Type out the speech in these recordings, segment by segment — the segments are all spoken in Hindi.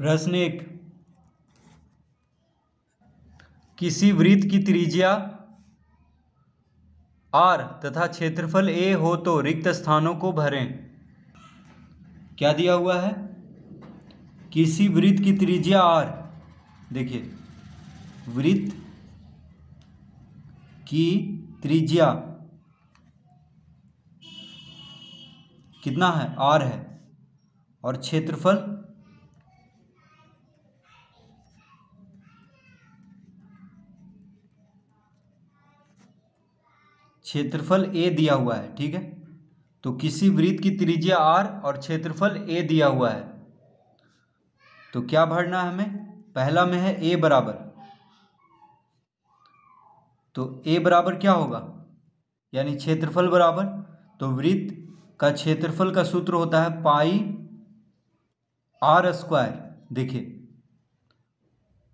प्रश्न 1, किसी वृत्त की त्रिज्या r तथा क्षेत्रफल a हो तो रिक्त स्थानों को भरें। क्या दिया हुआ है? किसी वृत्त की त्रिज्या r, देखिए वृत्त की त्रिज्या कितना है? r है, और क्षेत्रफल a दिया हुआ है। ठीक है, तो किसी वृत्त की त्रिज्या r और क्षेत्रफल a दिया हुआ है, तो क्या भरना है हमें? पहला में है a बराबर, तो a बराबर क्या होगा? यानी क्षेत्रफल बराबर, तो वृत्त का क्षेत्रफल का सूत्र होता है पाई r स्क्वायर। देखिए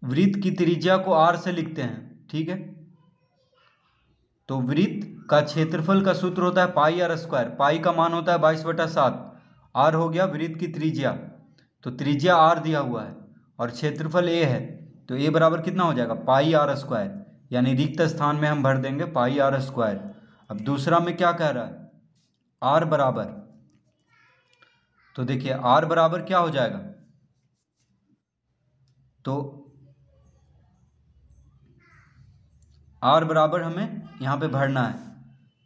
वृत्त की त्रिज्या को r से लिखते हैं। ठीक है, तो वृत्त का क्षेत्रफल का सूत्र होता है पाई r स्क्वायर। पाई का मान होता है 22/7, r हो गया वृत्त की त्रिज्या, तो त्रिज्या r दिया हुआ है और क्षेत्रफल a है, तो a बराबर कितना हो जाएगा? पाई r स्क्वायर, यानी रिक्त स्थान में हम भर देंगे पाई r स्क्वायर। अब दूसरा में क्या कह रहा है? r बराबर, तो देखिए r बराबर क्या हो जाएगा? तो r बराबर हमें यहाँ पे भरना है,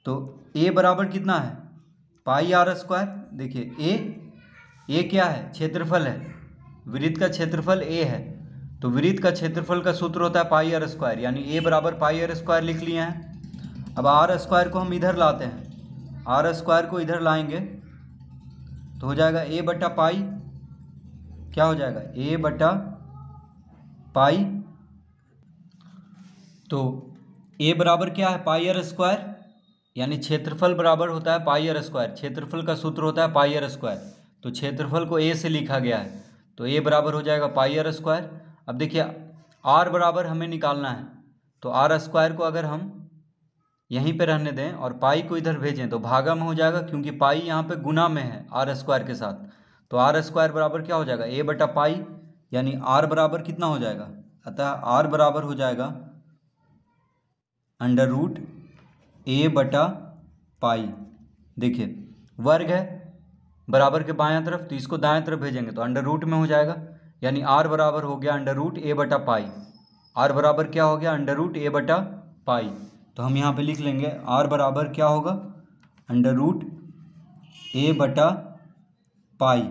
तो a बराबर कितना है? पाई r स्क्वायर। देखिए a क्या है? क्षेत्रफल है, वृत्त का क्षेत्रफल a है, तो वृत्त का क्षेत्रफल का सूत्र होता है पाई r स्क्वायर, यानी a बराबर पाई r स्क्वायर लिख लिए हैं। अब r स्क्वायर को हम इधर लाते हैं, r स्क्वायर को इधर लाएंगे तो हो जाएगा a बटा पाई, क्या हो जाएगा? a बटा पाई, तो a बराबर क्या है? पाई r स्क्वायर, यानी क्षेत्रफल बराबर होता है पाई r स्क्वायर, क्षेत्रफल का सूत्र होता है पाई r स्क्वायर, तो क्षेत्रफल को a से लिखा गया है, तो a बराबर हो जाएगा पाई r स्क्वायर। अब देखिए r बराबर हमें निकालना है, तो r स्क्वायर को अगर हम यहीं पे रहने दें और पाई को इधर भेजें तो भागा में हो जाएगा, क्योंकि पाई यहाँ पे गुना में है r स्क्वायर के साथ, तो r स्क्वायर बराबर क्या हो जाएगा? a बटा पाई, यानी r बराबर कितना हो जाएगा? अतः r बराबर हो जाएगा अंडर रूट a बटा पाई। देखिए वर्ग है बराबर के बाएं तरफ, तो इसको दाएं तरफ भेजेंगे तो अंडर रूट में हो जाएगा, यानी r बराबर हो गया अंडर रूट a बटा पाई। r बराबर क्या हो गया? अंडर रूट a बटा पाई। तो हम यहाँ पे लिख लेंगे r बराबर क्या होगा? अंडर रूट a बटा पाई,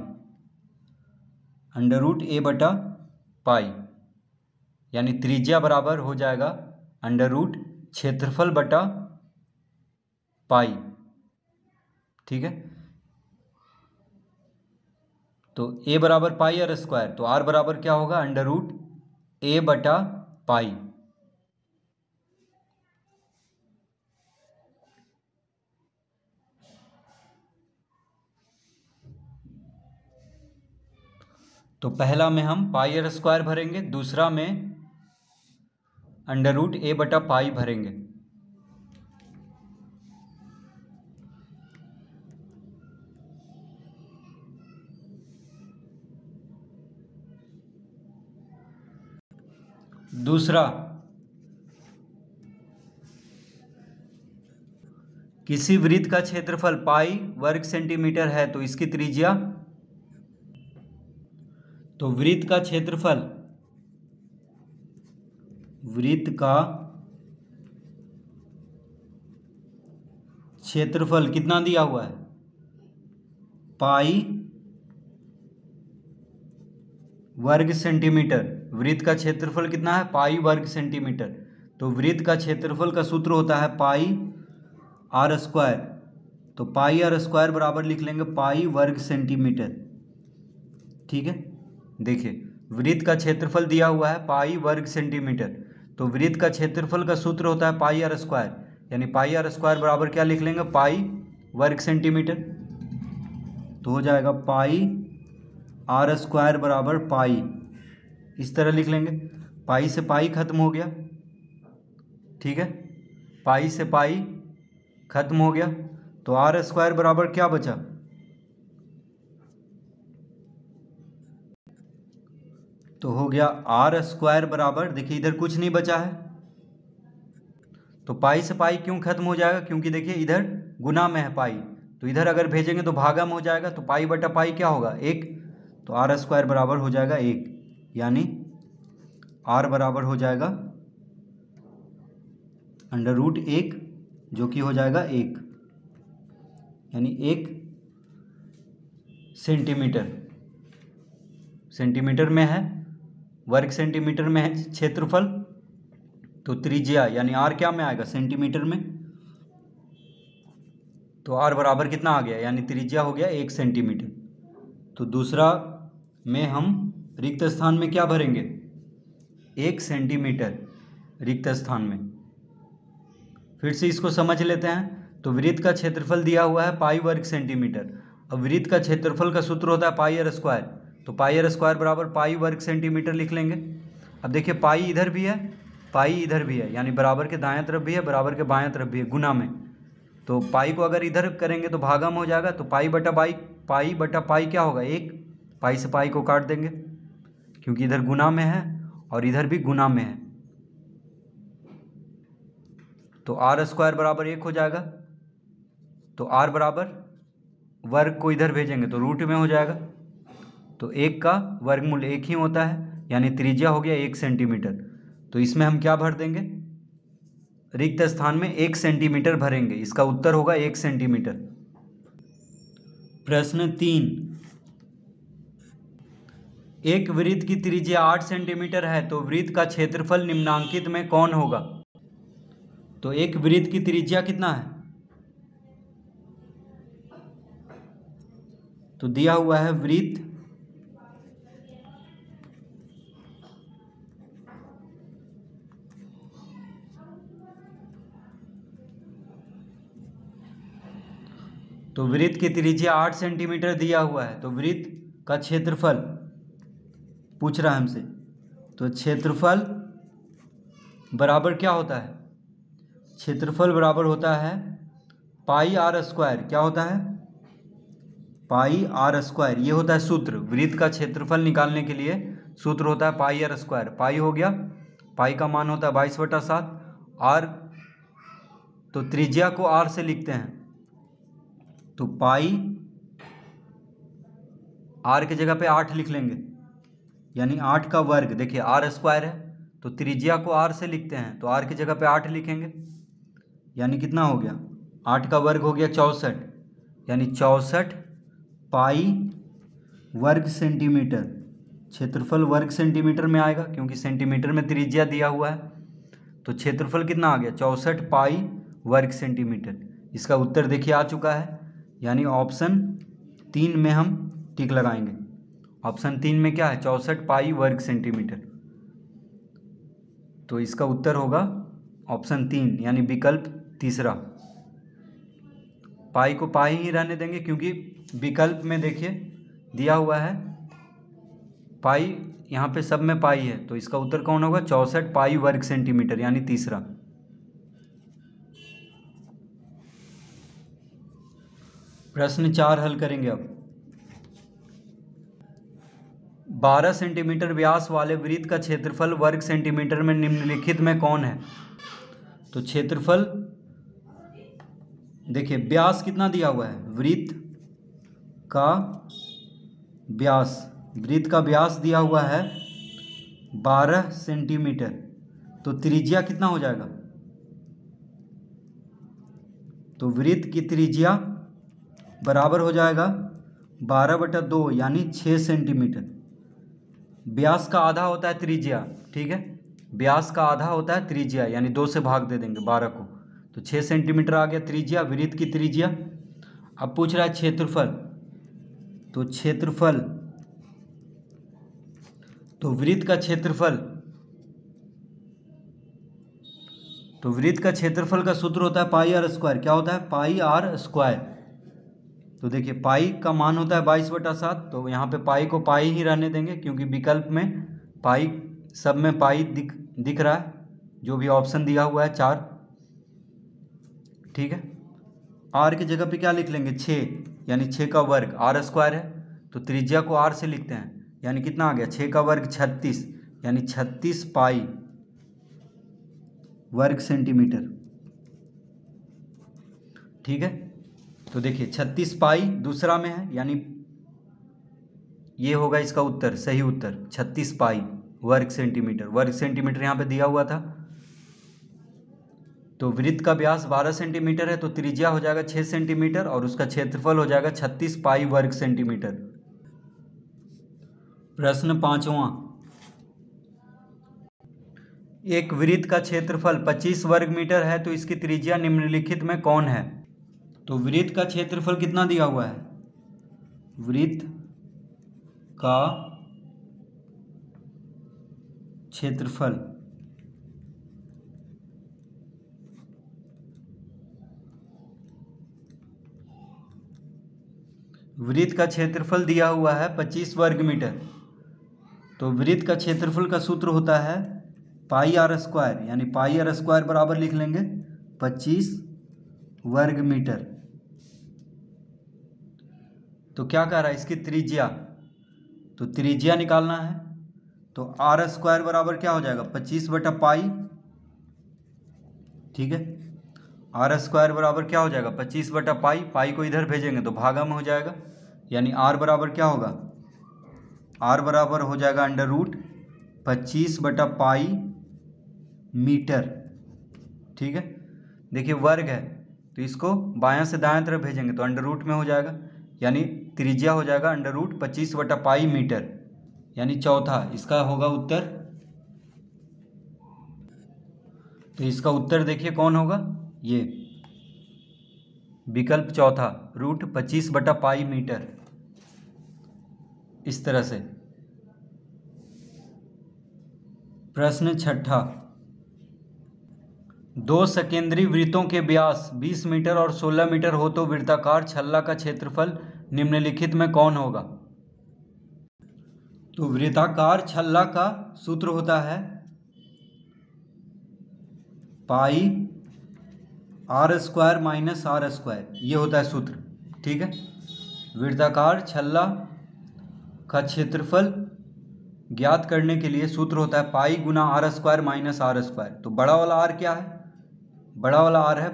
अंडर रूट a बटा पाई, यानी त्रिज्या बराबर हो जाएगा अंडर रूट क्षेत्रफल बटा पाई। ठीक है, तो a बराबर पाई r स्क्वायर, तो r बराबर क्या होगा? अंडर रूट a बटा पाई। तो पहला में हम पाई r स्क्वायर भरेंगे, दूसरा में अंडर रूट a बटा पाई भरेंगे। दूसरा, किसी वृत्त का क्षेत्रफल पाई वर्ग सेंटीमीटर है तो इसकी त्रिज्या, तो वृत्त का क्षेत्रफल, वृत्त का क्षेत्रफल कितना दिया हुआ है? पाई वर्ग सेंटीमीटर। वृत्त का क्षेत्रफल कितना है? पाई वर्ग सेंटीमीटर, तो वृत्त का क्षेत्रफल का सूत्र होता है पाई r स्क्वायर, तो पाई r स्क्वायर बराबर लिख लेंगे पाई वर्ग सेंटीमीटर। ठीक है, देखिए वृत्त का क्षेत्रफल दिया हुआ है पाई वर्ग सेंटीमीटर, तो वृत्त का क्षेत्रफल का सूत्र होता है पाई r स्क्वायर, यानी पाई r स्क्वायर बराबर क्या लिख लेंगे? पाई वर्ग सेंटीमीटर, तो हो जाएगा पाई r स्क्वायर बराबर पाई, इस तरह लिख लेंगे। पाई से पाई खत्म हो गया। ठीक है, पाई से पाई खत्म हो गया, तो r स्क्वायर बराबर क्या बचा? तो हो गया आर स्क्वायर बराबर, देखिए इधर कुछ नहीं बचा है तो पाई से पाई क्यों खत्म हो जाएगा, क्योंकि देखिए इधर गुना में है पाई, तो इधर अगर भेजेंगे तो भागा में हो जाएगा, तो पाई बटा पाई क्या होगा 1, तो आर स्क्वायर बराबर हो जाएगा 1, यानी आर बराबर हो जाएगा √1 जो कि हो जाएगा 1, यानी 1 सेंटीमीटर में है, वर्ग सेंटीमीटर में है क्षेत्रफल, तो त्रिज्या यानी आर क्या में आएगा सेंटीमीटर में, तो आर बराबर कितना आ गया, यानी त्रिज्या हो गया 1 सेंटीमीटर। तो दूसरा में हम रिक्त स्थान में क्या भरेंगे 1 सेंटीमीटर रिक्त स्थान में। फिर से इसको समझ लेते हैं। तो वृत्त का क्षेत्रफल दिया हुआ है पाई वर्ग सेंटीमीटर। अब वृत्त का क्षेत्रफल का सूत्र होता है पाई आर स्क्वायर, तो पाई आर स्क्वायर बराबर पाई वर्ग सेंटीमीटर लिख लेंगे। अब देखिए पाई इधर भी है, पाई इधर भी है, यानी बराबर के दाएं तरफ भी है, बराबर के बाएं तरफ भी है, गुना में। तो पाई को अगर इधर करेंगे तो भागा में हो जाएगा, तो पाई बटा पाई क्या होगा 1, पाई से पाई को काट देंगे क्योंकि इधर गुना में है और इधर भी गुना में है, तो आर स्क्वायर बराबर 1 हो जाएगा। तो आर बराबर वर्ग को इधर भेजेंगे तो रूट में हो जाएगा, तो 1 का वर्गमूल 1 ही होता है, यानी त्रिज्या हो गया 1 सेंटीमीटर। तो इसमें हम क्या भर देंगे, रिक्त स्थान में 1 सेंटीमीटर भरेंगे, इसका उत्तर होगा 1 सेंटीमीटर। प्रश्न 3, एक वृत्त की त्रिज्या 8 सेंटीमीटर है तो वृत्त का क्षेत्रफल निम्नांकित में कौन होगा। तो एक वृत्त की त्रिज्या कितना है, तो दिया हुआ है वृत्त तो वृत्त की त्रिज्या 8 सेंटीमीटर दिया हुआ है, तो वृत्त का क्षेत्रफल पूछ रहा है हमसे, तो क्षेत्रफल बराबर क्या होता है, क्षेत्रफल बराबर होता है पाई आर स्क्वायर, क्या होता है पाई आर स्क्वायर, ये होता है सूत्र। वृत्त का क्षेत्रफल निकालने के लिए सूत्र होता है पाई आर स्क्वायर। पाई हो गया, पाई का मान होता है 22/7, आर तो त्रिज्या को आर से लिखते हैं, तो पाई आर की जगह पे 8 लिख लेंगे, यानी 8 का वर्ग, देखिए आर स्क्वायर है तो त्रिज्या को आर से लिखते हैं, तो आर की जगह पे 8 लिखेंगे, यानी कितना हो गया 8 का वर्ग हो गया 64, यानी 64 पाई वर्ग सेंटीमीटर। क्षेत्रफल वर्ग सेंटीमीटर में आएगा क्योंकि सेंटीमीटर में त्रिज्या दिया हुआ है, तो क्षेत्रफल कितना आ गया 64 पाई वर्ग सेंटीमीटर। इसका उत्तर देखिए आ चुका है, यानी ऑप्शन 3 में हम टिक लगाएंगे। ऑप्शन 3 में क्या है 64 पाई वर्ग सेंटीमीटर, तो इसका उत्तर होगा ऑप्शन 3, यानी विकल्प तीसरा। पाई को पाई ही रहने देंगे क्योंकि विकल्प में देखिए दिया हुआ है पाई, यहाँ पे सब में पाई है, तो इसका उत्तर कौन होगा 64 पाई वर्ग सेंटीमीटर, यानी तीसरा। प्रश्न 4 हल करेंगे अब। 12 सेंटीमीटर व्यास वाले वृत्त का क्षेत्रफल वर्ग सेंटीमीटर में निम्नलिखित में कौन है। तो क्षेत्रफल देखिए व्यास कितना दिया हुआ है, वृत्त का व्यास दिया हुआ है 12 सेंटीमीटर, तो त्रिज्या कितना हो जाएगा, तो वृत्त की त्रिज्या बराबर हो जाएगा 12/2 यानी 6 सेंटीमीटर। व्यास का आधा होता है त्रिज्या, ठीक है, व्यास का आधा होता है त्रिज्या, यानी 2 से भाग दे देंगे 12 को, तो 6 सेंटीमीटर आ गया त्रिज्या, वृत्त की त्रिज्या। अब पूछ रहा है क्षेत्रफल, तो क्षेत्रफल तो वृत्त का क्षेत्रफल का सूत्र होता है पाई आर स्क्वायर, क्या होता है पाई आर स्क्वायर। तो देखिए पाई का मान होता है 22/7, तो यहाँ पे पाई को पाई ही रहने देंगे क्योंकि विकल्प में पाई सब में पाई दिख रहा है, जो भी ऑप्शन दिया हुआ है 4, ठीक है। आर की जगह पे क्या लिख लेंगे 6, यानी 6 का वर्ग, आर स्क्वायर है तो त्रिज्या को आर से लिखते हैं, यानी कितना आ गया, 6 का वर्ग 36, यानी 36 पाई वर्ग सेंटीमीटर। ठीक है, तो देखिए 36 पाई दूसरा में है, यानी ये होगा इसका उत्तर, सही उत्तर 36 पाई वर्ग सेंटीमीटर। वर्ग सेंटीमीटर यहाँ पे दिया हुआ था। तो वृत्त का व्यास 12 सेंटीमीटर है, तो त्रिज्या हो जाएगा 6 सेंटीमीटर और उसका क्षेत्रफल हो जाएगा 36 पाई वर्ग सेंटीमीटर। प्रश्न 5वां, एक वृत्त का क्षेत्रफल 25 वर्ग मीटर है, तो इसकी त्रिज्या निम्नलिखित में कौन है। तो वृत्त का क्षेत्रफल कितना दिया हुआ है, वृत्त का क्षेत्रफल वृत्त का क्षेत्रफल दिया हुआ है 25 वर्ग मीटर। तो वृत्त का क्षेत्रफल का सूत्र होता है पाई आर स्क्वायर, यानी पाई आर स्क्वायर बराबर लिख लेंगे 25 वर्ग मीटर। तो क्या कह रहा है, इसकी त्रिज्या, तो त्रिज्या निकालना है। तो आर स्क्वायर बराबर क्या हो जाएगा, 25 बटा पाई। ठीक है, आर स्क्वायर बराबर क्या हो जाएगा, 25 बटा पाई। पाई को इधर भेजेंगे तो भागा में हो जाएगा, यानी आर बराबर क्या होगा, आर बराबर हो जाएगा अंडर रूट 25 बटा पाई मीटर। ठीक है, देखिए वर्ग है तो इसको बायां से दायां तरफ भेजेंगे तो अंडर रूट में हो जाएगा, यानी त्रिज्या हो जाएगा अंडर रूट 25 बटा पाई मीटर, यानी चौथा इसका होगा उत्तर। तो इसका उत्तर देखिए कौन होगा, ये विकल्प चौथा, रूट 25 बटा पाई मीटर। इस तरह से। प्रश्न 6, दो सकेंद्री वृत्तों के व्यास 20 मीटर और 16 मीटर हो तो वृत्ताकार छल्ला का क्षेत्रफल निम्नलिखित में कौन होगा। तो वृत्ताकार छल्ला का सूत्र होता है pi r square minus r square, ये होता है सूत्र। ठीक है, वृत्ताकार छल्ला का क्षेत्रफल ज्ञात करने के लिए सूत्र होता है पाई गुना r square minus r square. तो बड़ा वाला आर क्या है, बड़ा वाला आर है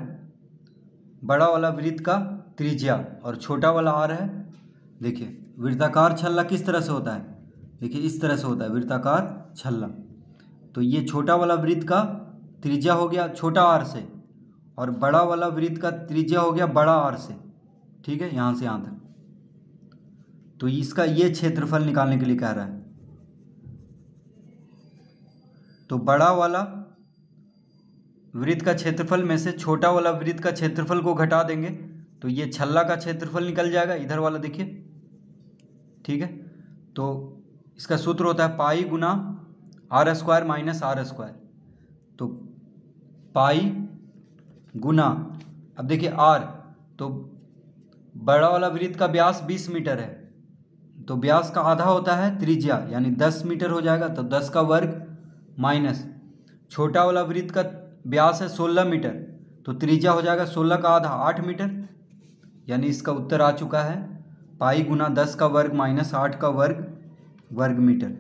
बड़ा वाला वृत्त का त्रिज्या और छोटा वाला आर है, देखिए वृत्ताकार छल्ला किस तरह से होता है, देखिए इस तरह से होता है वृत्ताकार छल्ला। तो ये छोटा वाला वृत्त का त्रिज्या हो गया छोटा आर से और बड़ा वाला वृत्त का त्रिज्या हो गया बड़ा आर से। ठीक है, यहाँ से यहाँ तक। तो इसका ये क्षेत्रफल निकालने के लिए कह रहा है। तो बड़ा वाला वृत्त का क्षेत्रफल में से छोटा वाला वृत्त का क्षेत्रफल को घटा देंगे तो ये छल्ला का क्षेत्रफल निकल जाएगा, इधर वाला देखिए। ठीक है, तो इसका सूत्र होता है पाई गुना r square minus r square. तो पाई गुना, अब देखिए आर, तो बड़ा वाला वृत्त का व्यास 20 मीटर है, तो व्यास का आधा होता है त्रिज्या, यानी 10 मीटर हो जाएगा। तो 10 का वर्ग माइनस छोटा वाला वृत्त का व्यास है 16 मीटर, तो त्रिज्या हो जाएगा 16 का आधा 8 मीटर, यानी इसका उत्तर आ चुका है पाई गुना 10 का वर्ग माइनस 8 का वर्ग मीटर।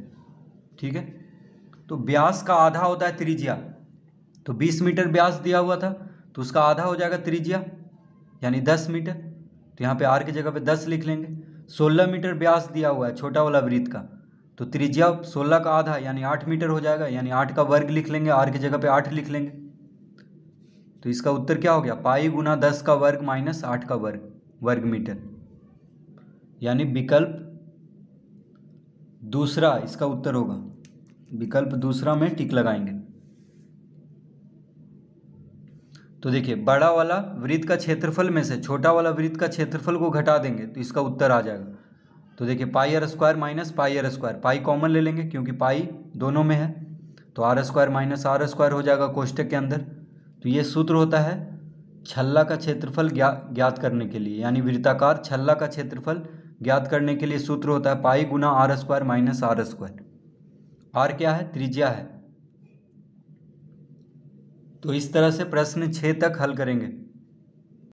ठीक है, तो व्यास का आधा होता है त्रिज्या, तो 20 मीटर व्यास दिया हुआ था तो उसका आधा हो जाएगा त्रिज्या, यानी 10 मीटर। तो यहाँ पे आर की जगह पे 10 लिख लेंगे। 16 मीटर व्यास दिया हुआ है छोटा वाला वृत्त का, तो त्रिज्या 16 का आधा यानी 8 मीटर हो जाएगा, यानी 8 का वर्ग लिख लेंगे, आर की जगह पे 8 लिख लेंगे। तो इसका उत्तर क्या हो गया, पाई गुना 10 का वर्ग माइनस 8 का वर्ग मीटर, यानी विकल्प दूसरा इसका उत्तर होगा। विकल्प दूसरा में टिक लगाएंगे। तो देखिए बड़ा वाला वृत्त का क्षेत्रफल में से छोटा वाला वृत्त का क्षेत्रफल को घटा देंगे तो इसका उत्तर आ जाएगा। तो देखिए pi r square minus pi r square, pi common ले लेंगे क्योंकि पाई दोनों में है, तो r square minus r square हो जाएगा कोष्टक के अंदर। तो ये सूत्र होता है छल्ला का क्षेत्रफल ज्ञात करने के लिए, यानी वृत्ताकार छल्ला का क्षेत्रफल ज्ञात करने के लिए सूत्र होता है पाई गुना r square minus r square. R क्या है, त्रिज्या है। तो इस तरह से प्रश्न 6 तक हल करेंगे।